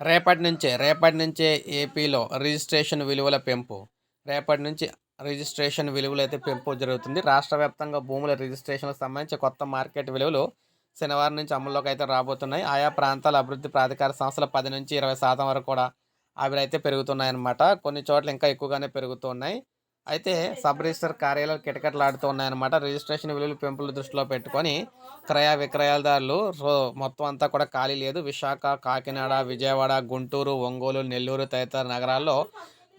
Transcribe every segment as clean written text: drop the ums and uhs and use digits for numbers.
రేపటి నుంచే ఏపీలో రిజిస్ట్రేషన్ విలువల పెంపు. రేపటి నుంచి రిజిస్ట్రేషన్ విలువలు అయితే పెంపు జరుగుతుంది. రాష్ట్ర వ్యాప్తంగా భూముల రిజిస్ట్రేషన్‌కు సంబంధించి కొత్త మార్కెట్ విలువలు శనివారం నుంచి అమల్లోకి అయితే రాబోతున్నాయి. ఆయా ప్రాంతాల అభివృద్ధి ప్రాధికార సంస్థలు 10-20% వరకు కూడా అవి అయితే పెరుగుతున్నాయన్నమాట. కొన్ని చోట్ల ఇంకా ఎక్కువగానే పెరుగుతున్నాయి. అయితే సబ్ రిజిస్టర్ కార్యాలయాలు కిటకిటలాడుతూ ఉన్నాయన్నమాట. రిజిస్ట్రేషన్ విలువల పెంపులు దృష్టిలో పెట్టుకొని క్రయ విక్రయాలదారులు మొత్తం అంతా కూడా ఖాళీ లేదు. విశాఖ, కాకినాడ, విజయవాడ, గుంటూరు, ఒంగోలు, నెల్లూరు తదితర నగరాల్లో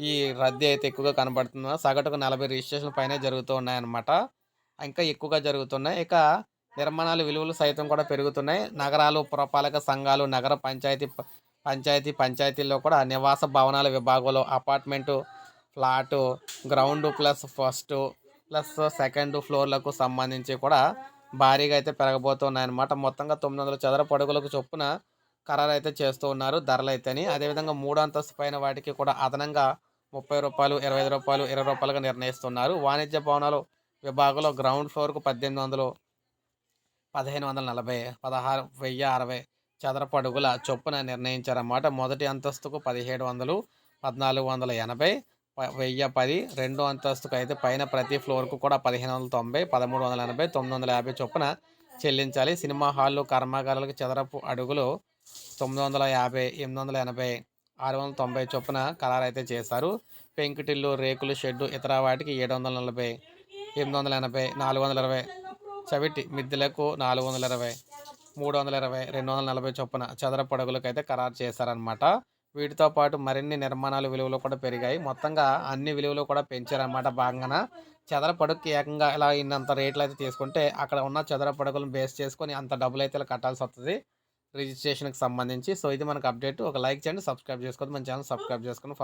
ఈ రద్దీ అయితే ఎక్కువగా కనబడుతుంది. సగటుకు 40 రిజిస్ట్రేషన్ల పైనే జరుగుతూ ఉన్నాయన్నమాట. ఇంకా ఎక్కువగా జరుగుతున్నాయి. ఇక నిర్మాణాల విలువలు సైతం కూడా పెరుగుతున్నాయి. నగరాలు, పురపాలక సంఘాలు, నగర పంచాయతీల్లో కూడా నివాస భవనాల విభాగంలో apartment, flat, ground plus first plus second ఫ్లోర్లకు సంబంధించి కూడా భారీగా అయితే పెరగబోతున్నాయన్నమాట. మొత్తంగా 900 చదరపు అడుగులకు చొప్పున ఖరారు అయితే చేస్తూ ఉన్నారు ధరలైతేని. అదేవిధంగా 3 అంతస్తు పైన వాటికి కూడా అదనంగా రూ. 30, రూ. 25, రూ. 20గా నిర్ణయిస్తున్నారు. వాణిజ్య భవనాలు విభాగంలో గ్రౌండ్ ఫ్లోర్‌కు 1800, 1540, 16,060 చదరపు అడుగుల చొప్పున నిర్ణయించారన్నమాట. మొదటి అంతస్తుకు 1700, 1480, 1010, రెండో అంతస్తుకు అయితే పైన ప్రతి ఫ్లోర్‌కు కూడా 1590, 1380, 950 చొప్పున చెల్లించాలి. సినిమా హాళ్లు, కర్మాగారాలకు చదరపు అడుగులు 950, 880, 690 చొప్పున ఖరారైతే చేశారు. పెంకుటిల్లు, రేకుల షెడ్డు, ఇతర వాటికి 740, 880, 420, చవిటి మిద్దెలకు 420, 320, 240 చొప్పున చదరపు అడుగులకైతే ఖరారు చేశారనమాట. వీటితో పాటు మరిన్ని నిర్మాణాల విలువలు కూడా పెరిగాయి. మొత్తంగా అన్ని విలువలు కూడా పెంచారన్నమాట భాగంగాన. చదరపు అడుగుకి ఏకంగా ఇలా ఇన్నంత రేట్లు అయితే తీసుకుంటే అక్కడ ఉన్న చదరపు అడుగులను బేస్ చేసుకొని అంత డబ్బులు అయితే కట్టాల్సి వస్తుంది రిజిస్ట్రేషన్‌కి సంబంధించి. సో, ఇది మనకు అప్డేట్. ఒక లైక్ చేయండి, సబ్స్క్రైబ్ చేసుకోవద్దు. మన ఛానల్ సబ్స్క్రైబ్ చేసుకొని